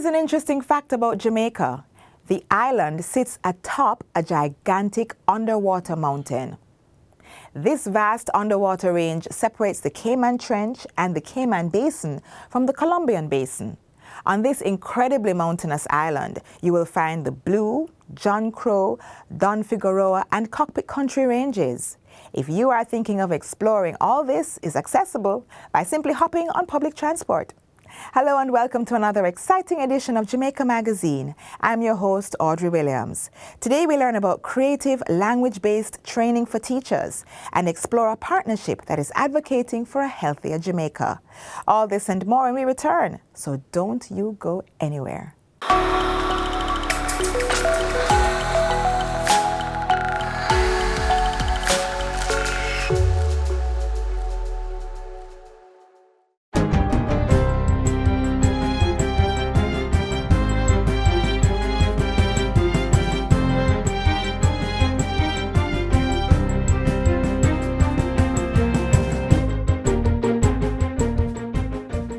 Here's an interesting fact about Jamaica. The island sits atop a gigantic underwater mountain. This vast underwater range separates the Cayman Trench and the Cayman Basin from the Colombian Basin. On this incredibly mountainous island, you will find the Blue, John Crow, Don Figueroa, and Cockpit Country ranges. If you are thinking of exploring, all this is accessible by simply hopping on public transport. Hello and welcome to another exciting edition of Jamaica Magazine. I'm your host, Audrey Williams. Today we learn about creative language-based training for teachers and explore a partnership that is advocating for a healthier Jamaica. All this and more when we return, so don't you go anywhere.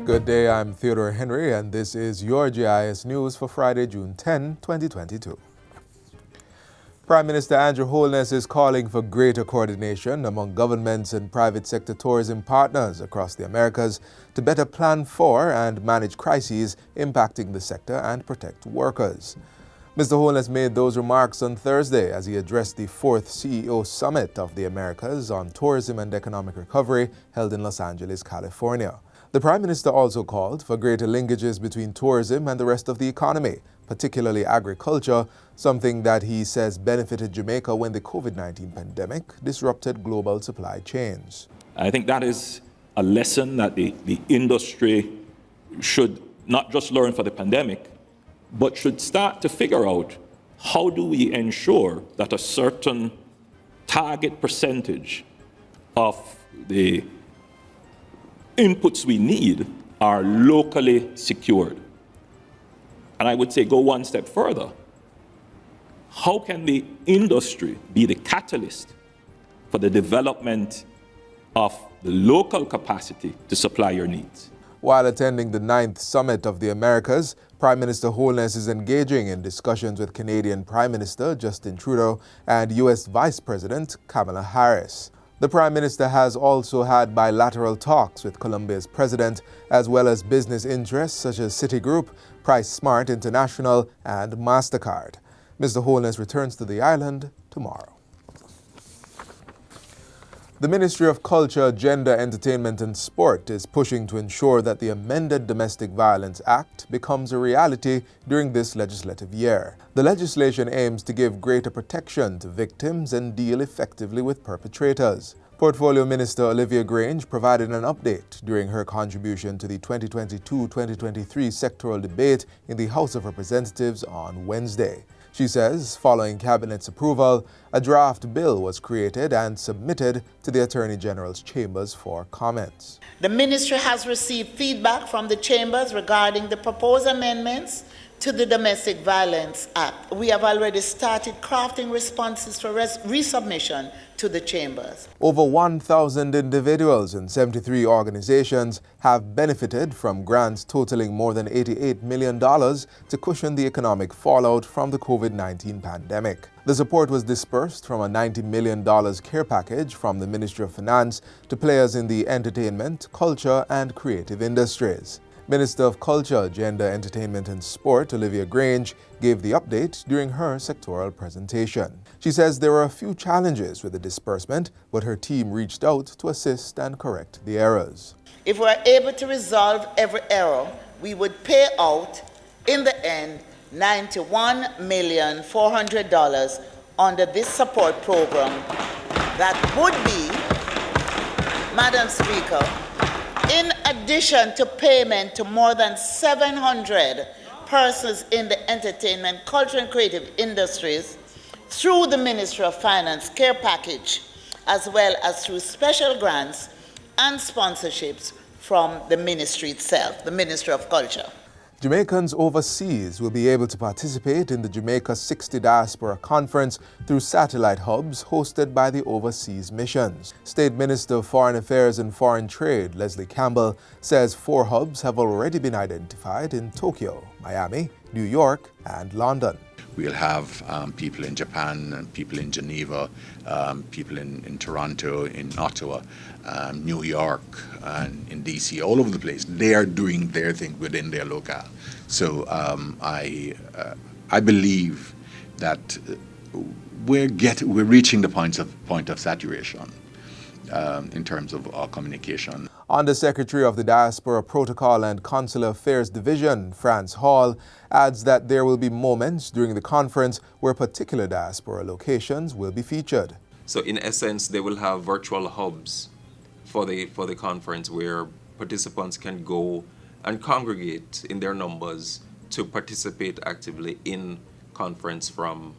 Good day, I'm Theodore Henry, and this is your GIS News for Friday, June 10, 2022. Prime Minister Andrew Holness is calling for greater coordination among governments and private sector tourism partners across the Americas to better plan for and manage crises impacting the sector and protect workers. Mr. Holness made those remarks on Thursday as he addressed the 4th CEO Summit of the Americas on Tourism and Economic Recovery held in Los Angeles, California. The Prime Minister also called for greater linkages between tourism and the rest of the economy, particularly agriculture, something that he says benefited Jamaica when the COVID-19 pandemic disrupted global supply chains. I think that is a lesson that the industry should not just learn for the pandemic, but should start to figure out how do we ensure that a certain target percentage of the inputs we need are locally secured. And I would say go one step further. How can the industry be the catalyst for the development of the local capacity to supply your needs? While attending the 9th Summit of the Americas, Prime Minister Holness is engaging in discussions with Canadian Prime Minister Justin Trudeau and U.S. Vice President Kamala Harris. The Prime Minister has also had bilateral talks with Colombia's president, as well as business interests such as Citigroup, Price Smart International, and MasterCard. Mr. Holness returns to the island tomorrow. The Ministry of Culture, Gender, Entertainment and Sport is pushing to ensure that the amended Domestic Violence Act becomes a reality during this legislative year. The legislation aims to give greater protection to victims and deal effectively with perpetrators. Portfolio Minister Olivia Grange provided an update during her contribution to the 2022-2023 sectoral debate in the House of Representatives on Wednesday. She says, following Cabinet's approval, a draft bill was created and submitted to the Attorney General's chambers for comments. The Ministry has received feedback from the chambers regarding the proposed amendments to the Domestic Violence Act. We have already started crafting responses for resubmission to the chambers. Over 1,000 individuals and 73 organizations have benefited from grants totaling more than $88 million to cushion the economic fallout from the COVID-19 pandemic. The support was dispersed from a $90 million care package from the Ministry of Finance to players in the entertainment, culture, and creative industries. Minister of Culture, Gender, Entertainment and Sport, Olivia Grange, gave the update during her sectoral presentation. She says there were a few challenges with the disbursement, but her team reached out to assist and correct the errors. If we are able to resolve every error, we would pay out, in the end, $91,400,000 under this support program that would be, Madam Speaker, in addition to payment to more than 700 persons in the entertainment, culture, and creative industries through the Ministry of Finance care package, as well as through special grants and sponsorships from the ministry itself, the Ministry of Culture. Jamaicans overseas will be able to participate in the Jamaica 60 Diaspora Conference through satellite hubs hosted by the overseas missions. State Minister of Foreign Affairs and Foreign Trade, Leslie Campbell, says 4 hubs have already been identified in Tokyo, Miami, New York, and London. We'll have people in Japan, and people in Geneva, people in Toronto, in Ottawa, New York, and in DC, all over the place. They are doing their thing within their locale. So I believe that we're reaching the point of saturation in terms of our communication. Undersecretary of the Diaspora Protocol and Consular Affairs Division, Franz Hall, adds that there will be moments during the conference where particular diaspora locations will be featured. So in essence, they will have virtual hubs for the conference where participants can go and congregate in their numbers to participate actively in conference from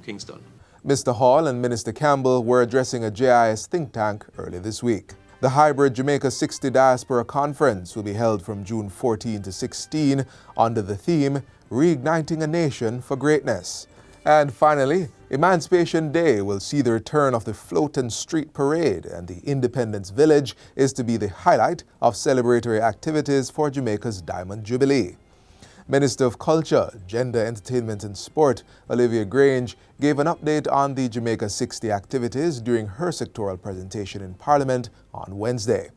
Kingston. Mr. Hall and Minister Campbell were addressing a JIS think tank early this week. The hybrid Jamaica 60 Diaspora Conference will be held from June 14 to 16 under the theme, Reigniting a Nation for Greatness. And finally, Emancipation Day will see the return of the Float and Street Parade, and the Independence Village is to be the highlight of celebratory activities for Jamaica's Diamond Jubilee. Minister of Culture, Gender, Entertainment and Sport, Olivia Grange, gave an update on the Jamaica 60 activities during her sectoral presentation in Parliament on Wednesday.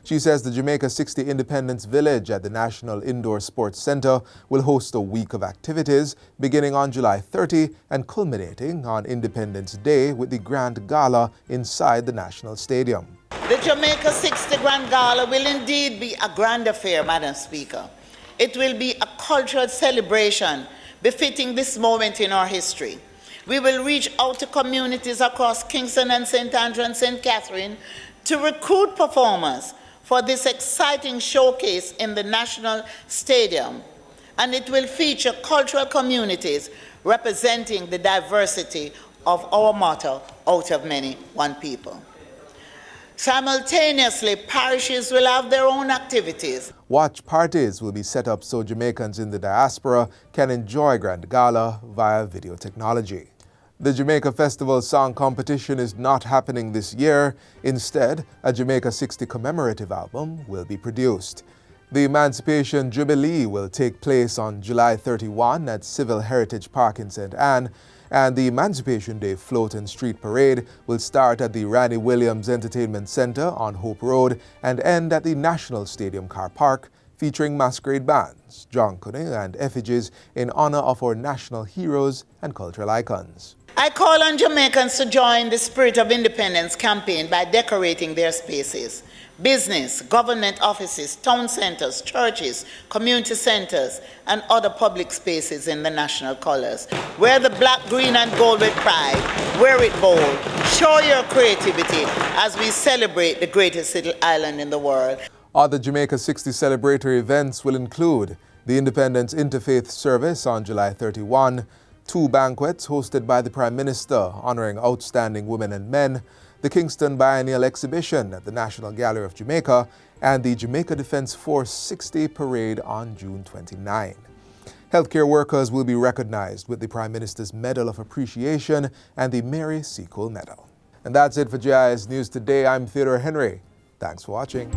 She says the Jamaica 60 Independence Village at the National Indoor Sports Centre will host a week of activities beginning on July 30 and culminating on Independence Day with the Grand Gala inside the National Stadium. The Jamaica 60 Grand Gala will indeed be a grand affair, Madam Speaker. It will be a cultural celebration befitting this moment in our history. We will reach out to communities across Kingston and St. Andrew and St. Catherine to recruit performers for this exciting showcase in the National Stadium. And it will feature cultural communities representing the diversity of our motto, out of many, one people. Simultaneously, parishes will have their own activities. Watch parties will be set up so Jamaicans in the diaspora can enjoy Grand Gala via video technology. The Jamaica Festival Song Competition is not happening this year. Instead, a Jamaica 60 commemorative album will be produced. The Emancipation Jubilee will take place on July 31 at Civil Heritage Park in St. Anne, and the Emancipation Day Float and Street Parade will start at the Randy Williams Entertainment Center on Hope Road and end at the National Stadium Car Park, featuring masquerade bands, jonquilling, and effigies in honor of our national heroes and cultural icons. I call on Jamaicans to join the Spirit of Independence campaign by decorating their spaces. Business, government offices, town centers, churches, community centers, and other public spaces in the national colors. Wear the black, green, and gold with pride. Wear it bold. Show your creativity as we celebrate the greatest little island in the world. Other Jamaica 60 celebratory events will include the Independence Interfaith Service on July 31, 2 banquets hosted by the Prime Minister honoring outstanding women and men, the Kingston Biennial Exhibition at the National Gallery of Jamaica, and the Jamaica Defence Force 60 Parade on June 29. Healthcare workers will be recognized with the Prime Minister's Medal of Appreciation and the Mary Seacole Medal. And that's it for JIS News Today. I'm Theodore Henry. Thanks for watching.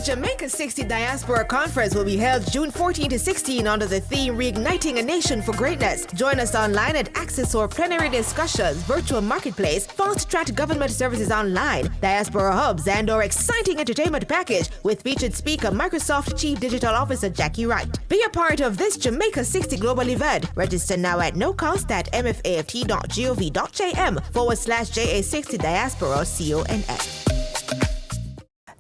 Jamaica 60 Diaspora Conference will be held June 14 to 16 under the theme Reigniting a Nation for Greatness. Join us online and access our plenary discussions, virtual marketplace, fast-track government services online, diaspora hubs, and our exciting entertainment package with featured speaker Microsoft Chief Digital Officer Jackie Wright. Be a part of this Jamaica 60 global event. Register now at no cost at mfaft.gov.jm/JA60 Diaspora CONS.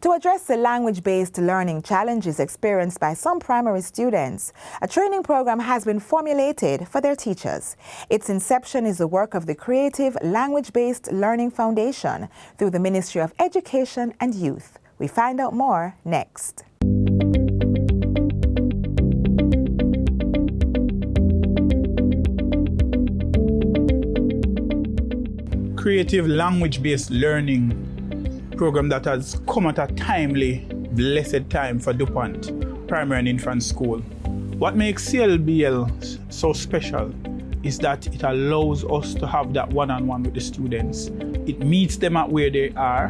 To address the language-based learning challenges experienced by some primary students, a training program has been formulated for their teachers. Its inception is the work of the Creative Language-Based Learning Foundation through the Ministry of Education and Youth. We find out more next. creative language-based learning program that has come at a timely, blessed time for DuPont Primary and Infant School. What makes CLBL so special is that it allows us to have that one-on-one with the students. It meets them at where they are,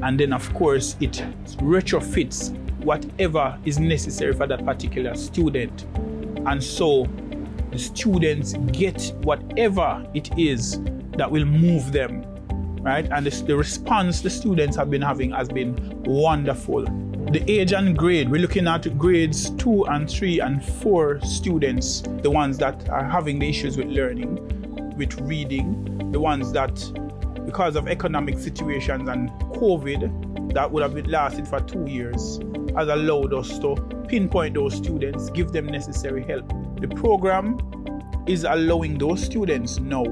and then of course it retrofits whatever is necessary for that particular student. And so the students get whatever it is that will move them, right? And the response the students have been having has been wonderful. The age and grade, we're looking at grades 2 and 3 and 4 students, the ones that are having the issues with learning, with reading, the ones that, because of economic situations and COVID, that would have been lasted for 2 years, has allowed us to pinpoint those students, give them necessary help. The program is allowing those students now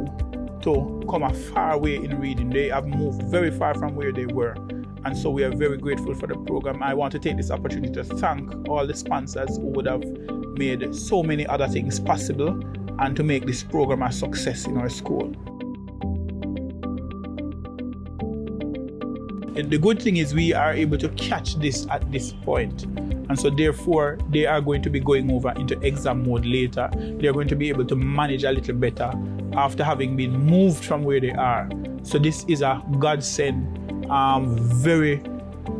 to come a far way in reading. They have moved very far from where they were. And so we are very grateful for the program. I want to take this opportunity to thank all the sponsors who would have made so many other things possible and to make this program a success in our school. And the good thing is we are able to catch this at this point. And so therefore, they are going to be going over into exam mode later. They are going to be able to manage a little better after having been moved from where they are. So this is a godsend, very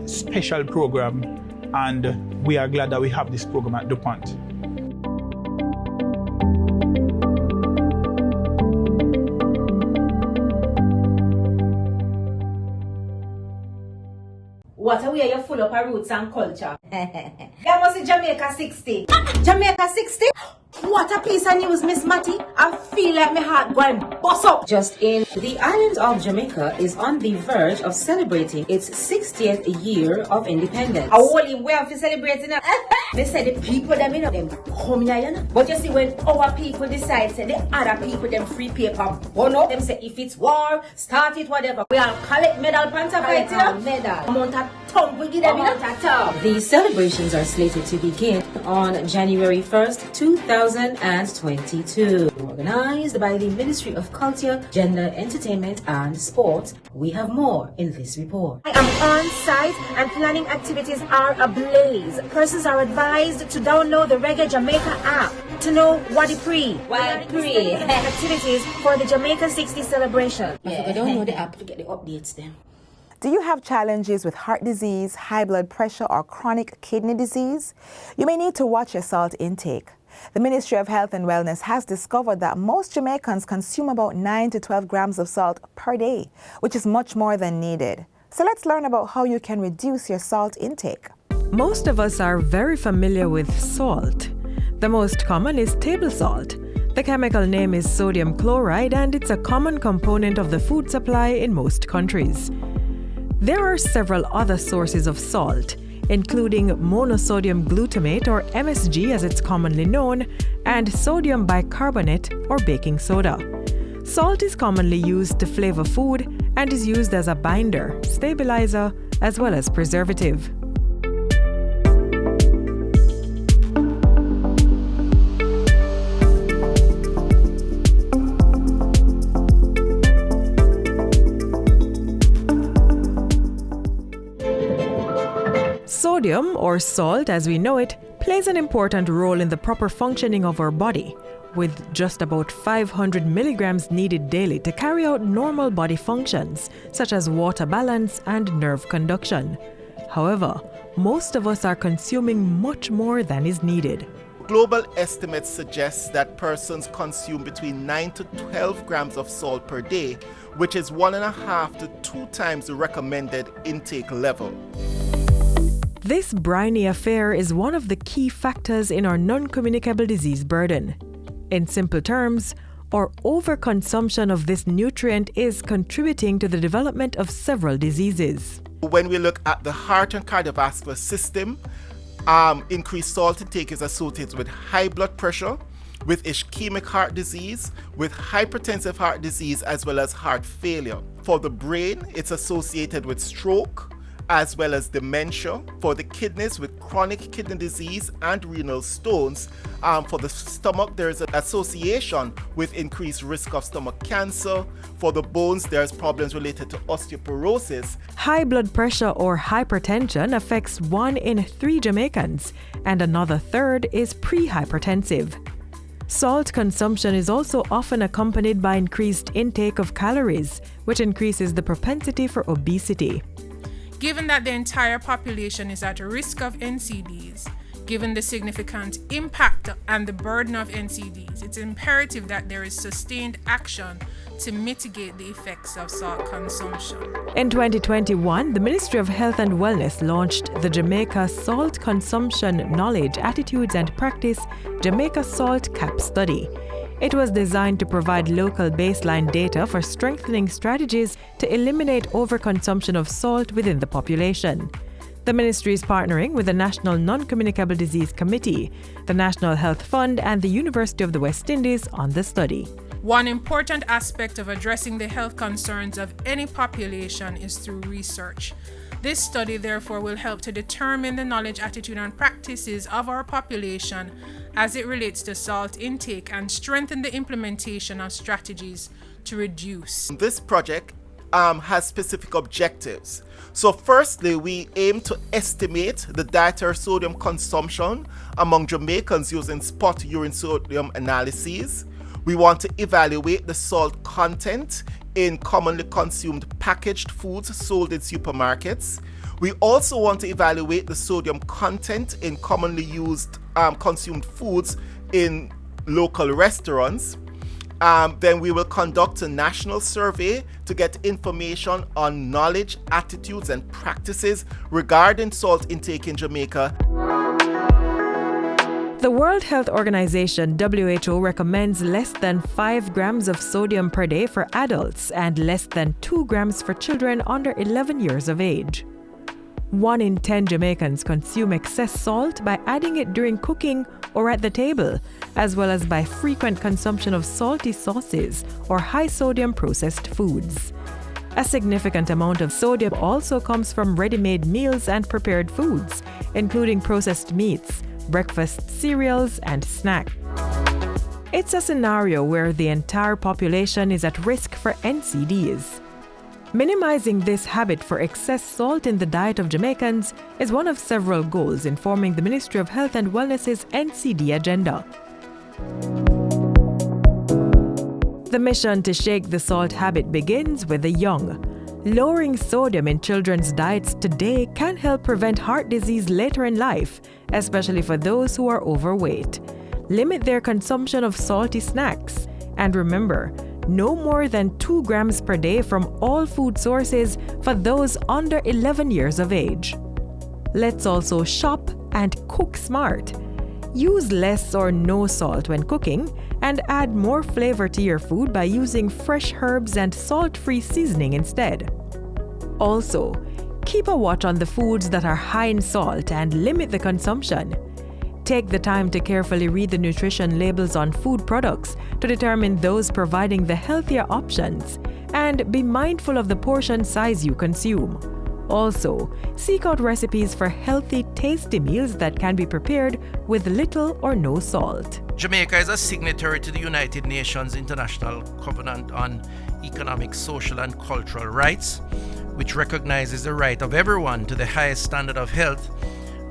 special program, and we are glad that we have this program at DuPont. What a way you're full of our roots and culture. That must be Jamaica 60. Jamaica 60? What a piece of news, Miss Matty. I feel like my heart going bust up. Just in, the island of Jamaica is on the verge of celebrating its 60th year of independence. I only way of celebrating it. They say the people them, you know, them come here, you know. But you see, when our people decide, say the other people them free paper, burn up, them say if it's war, start it, whatever. We all collect medal panta fight, you know. Medal. Amount of tongue we give them, you know. The celebrations are slated to begin on January 1st, 2022. Organized by the Ministry of Culture, Gender, Entertainment and Sport. We have more in this report. I am on site and planning activities are ablaze. Persons are advised to download the Reggae Jamaica app to know what it activities for the Jamaica 60 celebration. I don't know the app to get the updates then. Do you have challenges with heart disease, high blood pressure, or chronic kidney disease? You may need to watch your salt intake. The Ministry of Health and Wellness has discovered that most Jamaicans consume about 9 to 12 grams of salt per day, which is much more than needed. So let's learn about how you can reduce your salt intake. Most of us are very familiar with salt. The most common is table salt. The chemical name is sodium chloride, and it's a common component of the food supply in most countries. There are several other sources of salt, including monosodium glutamate, or MSG as it's commonly known, and sodium bicarbonate or baking soda. Salt is commonly used to flavor food and is used as a binder, stabilizer, as well as preservative. Sodium, or salt as we know it, plays an important role in the proper functioning of our body, with just about 500 milligrams needed daily to carry out normal body functions, such as water balance and nerve conduction. However, most of us are consuming much more than is needed. Global estimates suggest that persons consume between 9 to 12 grams of salt per day, which is 1.5 to 2 times the recommended intake level. This briny affair is one of the key factors in our non-communicable disease burden. In simple terms, our overconsumption of this nutrient is contributing to the development of several diseases. When we look at the heart and cardiovascular system, increased salt intake is associated with high blood pressure, with ischemic heart disease, with hypertensive heart disease, as well as heart failure. For the brain, it's associated with stroke, as well as dementia, for the kidneys with chronic kidney disease and renal stones. For the stomach, there's an association with increased risk of stomach cancer. For the bones, there's problems related to osteoporosis. High blood pressure or hypertension affects 1 in 3 Jamaicans, and another third is pre-hypertensive. Salt consumption is also often accompanied by increased intake of calories, which increases the propensity for obesity. Given that the entire population is at risk of NCDs, given the significant impact and the burden of NCDs, it's imperative that there is sustained action to mitigate the effects of salt consumption. In 2021, the Ministry of Health and Wellness launched the Jamaica Salt Consumption Knowledge, Attitudes and Practice Jamaica Salt CAP Study. It was designed to provide local baseline data for strengthening strategies to eliminate overconsumption of salt within the population. The ministry is partnering with the National Non-Communicable Disease Committee, the National Health Fund, and the University of the West Indies on the study. One important aspect of addressing the health concerns of any population is through research. This study, therefore, will help to determine the knowledge, attitude, and practices of our population as it relates to salt intake and strengthen the implementation of strategies to reduce. This project has specific objectives. So firstly, we aim to estimate the dietary sodium consumption among Jamaicans using spot urine sodium analyses. We want to evaluate the salt content in commonly consumed packaged foods sold in supermarkets. We also want to evaluate the sodium content in commonly used consumed foods in local restaurants. Then we will conduct a national survey to get information on knowledge, attitudes, and practices regarding salt intake in Jamaica. The World Health Organization (WHO) recommends less than 5 grams of sodium per day for adults and less than 2 grams for children under 11 years of age. 1 in 10 Jamaicans consume excess salt by adding it during cooking or at the table, as well as by frequent consumption of salty sauces or high-sodium processed foods. A significant amount of sodium also comes from ready-made meals and prepared foods, including processed meats, breakfast cereals, and snacks. It's a scenario where the entire population is at risk for NCDs. Minimizing this habit for excess salt in the diet of Jamaicans is one of several goals informing the Ministry of Health and Wellness's NCD agenda. The mission to shake the salt habit begins with the young. Lowering sodium in children's diets today can help prevent heart disease later in life, especially for those who are overweight. Limit their consumption of salty snacks. And remember, no more than 2 grams per day from all food sources for those under 11 years of age. Let's also shop and cook smart. Use less or no salt when cooking and add more flavor to your food by using fresh herbs and salt-free seasoning instead. Also, keep a watch on the foods that are high in salt and limit the consumption. Take the time to carefully read the nutrition labels on food products to determine those providing the healthier options, and be mindful of the portion size you consume. Also, seek out recipes for healthy, tasty meals that can be prepared with little or no salt. Jamaica is a signatory to the United Nations International Covenant on Economic, Social and Cultural Rights, which recognizes the right of everyone to the highest standard of health.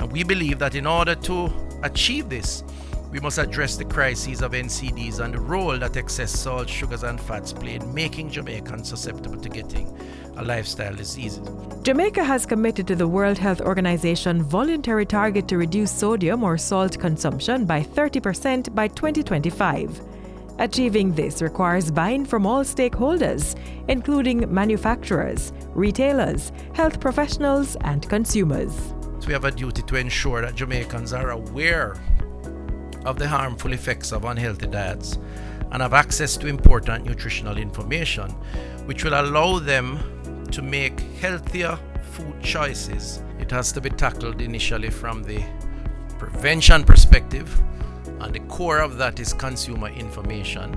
And we believe that in order to achieve this, we must address the crises of NCDs and the role that excess salt, sugars and fats play in making Jamaicans susceptible to getting a lifestyle disease. Jamaica has committed to the World Health Organization voluntary target to reduce sodium or salt consumption by 30% by 2025. Achieving this requires buy-in from all stakeholders, including manufacturers, retailers, health professionals, and consumers. We have a duty to ensure that Jamaicans are aware of the harmful effects of unhealthy diets and have access to important nutritional information, which will allow them to make healthier food choices. It has to be tackled initially from the prevention perspective, and the core of that is consumer information,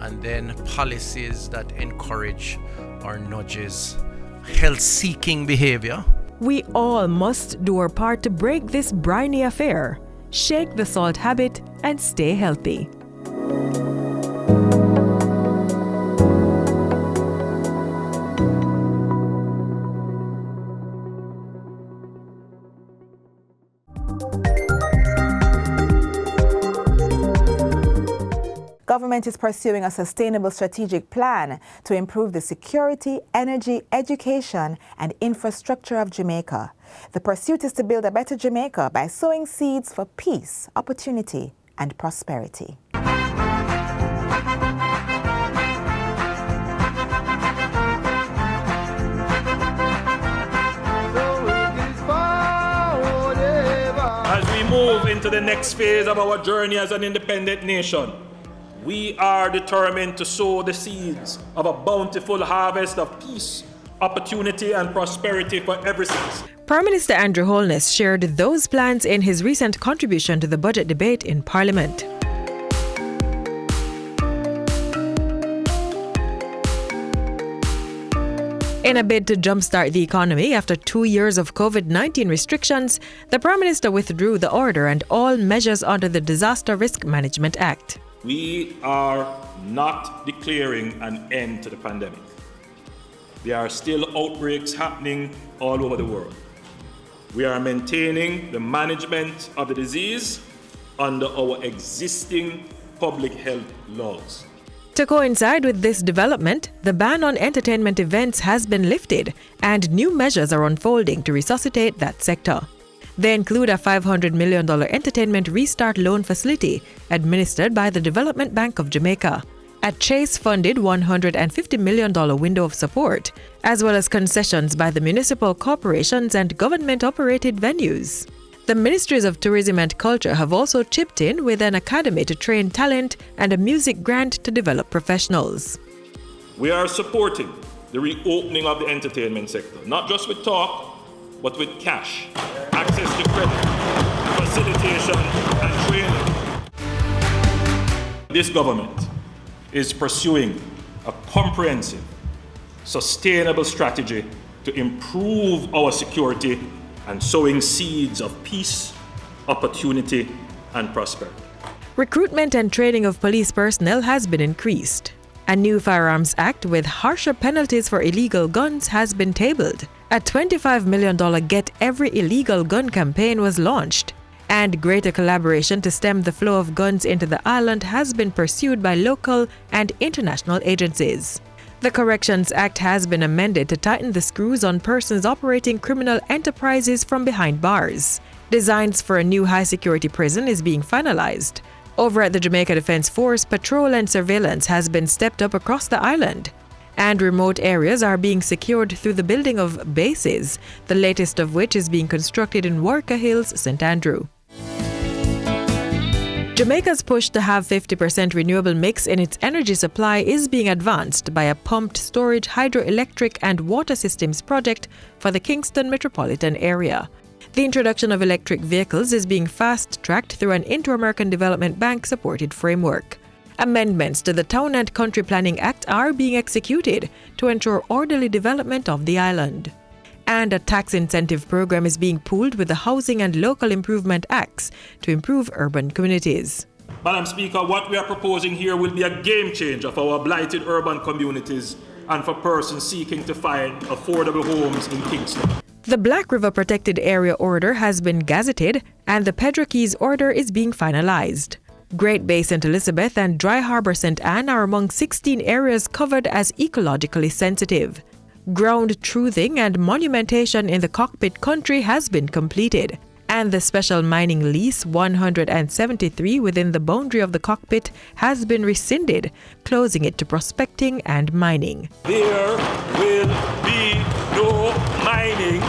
and then policies that encourage or nudges health-seeking behavior We all must do our part to break this briny affair, shake the salt habit, and stay healthy. Government is pursuing a sustainable strategic plan to improve the security, energy, education, and infrastructure of Jamaica. The pursuit is to build a better Jamaica by sowing seeds for peace, opportunity, and prosperity. As we move into the next phase of our journey as an independent nation, we are determined to sow the seeds of a bountiful harvest of peace, opportunity, and prosperity for every citizen. Prime Minister Andrew Holness shared those plans in his recent contribution to the budget debate in Parliament. In a bid to jumpstart the economy after 2 years of COVID-19 restrictions, the Prime Minister withdrew the order and all measures under the Disaster Risk Management Act. We are not declaring an end to the pandemic. There are still outbreaks happening all over the world. We are maintaining the management of the disease under our existing public health laws. To coincide with this development, the ban on entertainment events has been lifted and new measures are unfolding to resuscitate that sector. They include a $500 million entertainment restart loan facility administered by the Development Bank of Jamaica, a Chase-funded $150 million window of support, as well as concessions by the municipal corporations and government-operated venues. The Ministries of Tourism and Culture have also chipped in with an academy to train talent and a music grant to develop professionals. We are supporting the reopening of the entertainment sector, not just with talk, but with cash, access to credit, facilitation, and training. This government is pursuing a comprehensive, sustainable strategy to improve our security and sowing seeds of peace, opportunity, and prosperity. Recruitment and training of police personnel has been increased. A new Firearms Act with harsher penalties for illegal guns has been tabled. A $25 million Get Every Illegal Gun campaign was launched. And greater collaboration to stem the flow of guns into the island has been pursued by local and international agencies. The Corrections Act has been amended to tighten the screws on persons operating criminal enterprises from behind bars. Designs for a new high-security prison is being finalized. Over at the Jamaica Defence Force, patrol and surveillance has been stepped up across the island. And remote areas are being secured through the building of bases, the latest of which is being constructed in Warka Hills, St. Andrew. Jamaica's push to have 50% renewable mix in its energy supply is being advanced by a pumped storage hydroelectric and water systems project for the Kingston metropolitan area. The introduction of electric vehicles is being fast-tracked through an Inter-American Development Bank-supported framework. Amendments to the Town and Country Planning Act are being executed to ensure orderly development of the island. And a tax incentive program is being pooled with the Housing and Local Improvement Acts to improve urban communities. Madam Speaker, what we are proposing here will be a game changer for our blighted urban communities and for persons seeking to find affordable homes in Kingston. The Black River Protected Area Order has been gazetted and the Pedro Keys Order is being finalized. Great Bay St. Elizabeth and Dry Harbour St. Anne are among 16 areas covered as ecologically sensitive. Ground truthing and monumentation in the cockpit country has been completed, and the special mining lease 173 within the boundary of the cockpit has been rescinded, closing it to prospecting and mining. There will be no mining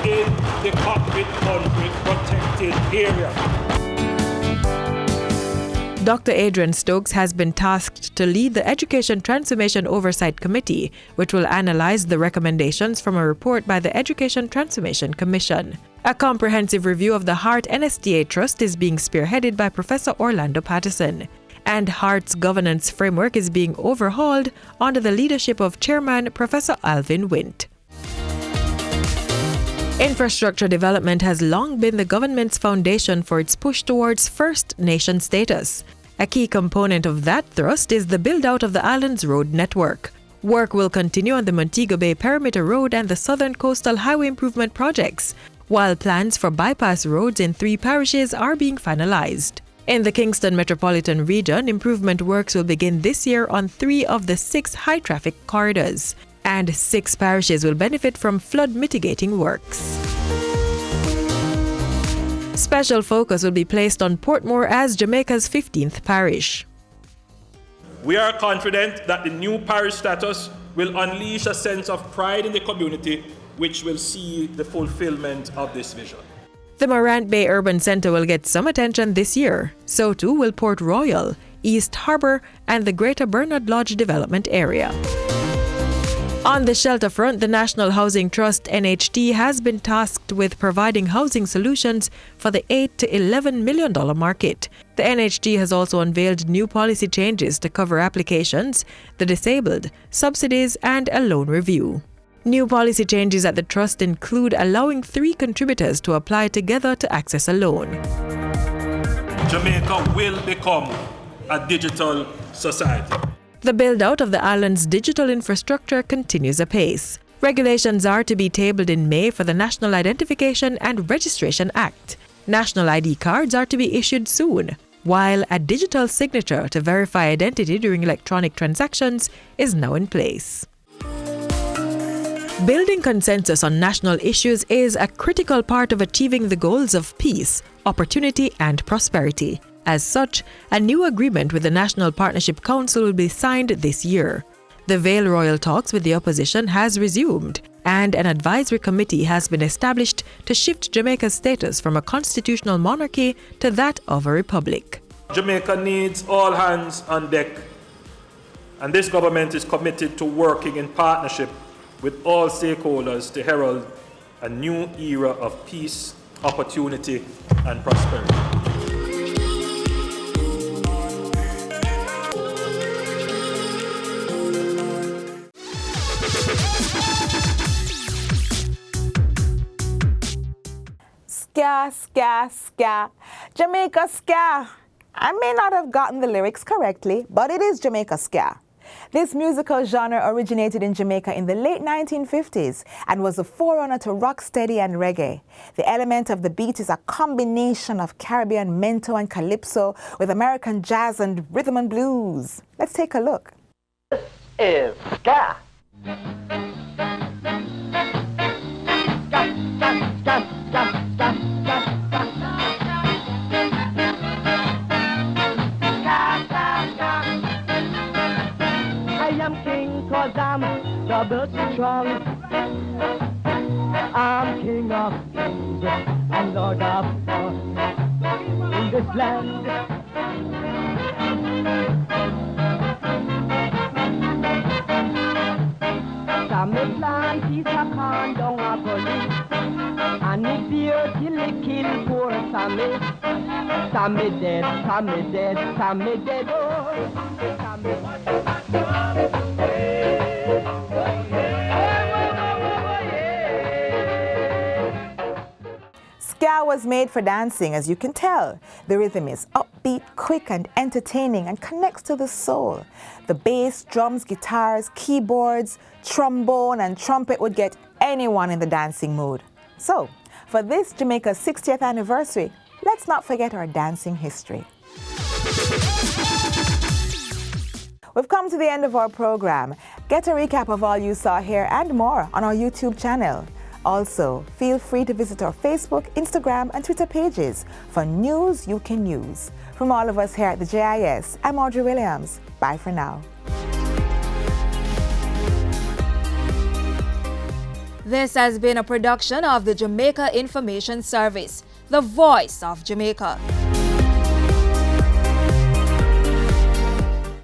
in the cockpit country protected area. Dr. Adrian Stokes has been tasked to lead the Education Transformation Oversight Committee, which will analyze the recommendations from a report by the Education Transformation Commission. A comprehensive review of the Hart NSTA Trust is being spearheaded by Professor Orlando Patterson, and Hart's governance framework is being overhauled under the leadership of Chairman Professor Alvin Wint. Infrastructure development has long been the government's foundation for its push towards First Nation status. A key component of that thrust is the build-out of the island's road network. Work will continue on the Montego Bay Perimeter Road and the Southern Coastal Highway Improvement projects, while plans for bypass roads in 3 parishes are being finalized. In the Kingston metropolitan region, improvement works will begin this year on 3 of the 6 high-traffic corridors, and 6 parishes will benefit from flood mitigating works. Special focus will be placed on Portmore as Jamaica's 15th parish. We are confident that the new parish status will unleash a sense of pride in the community, which will see the fulfillment of this vision. The Morant Bay Urban Centre will get some attention this year. So too will Port Royal, East Harbour, and the Greater Bernard Lodge development area. On the shelter front, the National Housing Trust NHT has been tasked with providing housing solutions for the $8 to $11 million market. The NHT has also unveiled new policy changes to cover applications, the disabled, subsidies, and a loan review. New policy changes at the trust include allowing 3 contributors to apply together to access a loan. Jamaica will become a digital society. The build-out of the island's digital infrastructure continues apace. Regulations are to be tabled in May for the National Identification and Registration Act. National ID cards are to be issued soon, while a digital signature to verify identity during electronic transactions is now in place. Building consensus on national issues is a critical part of achieving the goals of peace, opportunity, and prosperity. As such, a new agreement with the National Partnership Council will be signed this year. The Vale Royal talks with the opposition has resumed, and an advisory committee has been established to shift Jamaica's status from a constitutional monarchy to that of a republic. Jamaica needs all hands on deck, and this government is committed to working in partnership with all stakeholders to herald a new era of peace, opportunity, and prosperity. Ska, ska, ska. Jamaica ska. I may not have gotten the lyrics correctly, but it is Jamaica ska. This musical genre originated in Jamaica in the late 1950s and was a forerunner to rocksteady and reggae. The element of the beat is a combination of Caribbean mento and calypso with American jazz and rhythm and blues. Let's take a look. This is ska. Cause I'm double strong. I'm king of kings and lord of lords in this land. Some plant is a corn down a gully, and it beer till it kill poor Sammy. Sammy dead, Sammy dead, Sammy dead, oh, Sammy. Ska was made for dancing, as you can tell. The rhythm is upbeat, quick, and entertaining and connects to the soul. The bass, drums, guitars, keyboards, trombone, and trumpet would get anyone in the dancing mood. So, for this Jamaica's 60th anniversary, let's not forget our dancing history. We've come to the end of our program. Get a recap of all you saw here and more on our YouTube channel. Also, feel free to visit our Facebook, Instagram, and Twitter pages for news you can use. From all of us here at the JIS, I'm Audrey Williams. Bye for now. This has been a production of the Jamaica Information Service, the voice of Jamaica.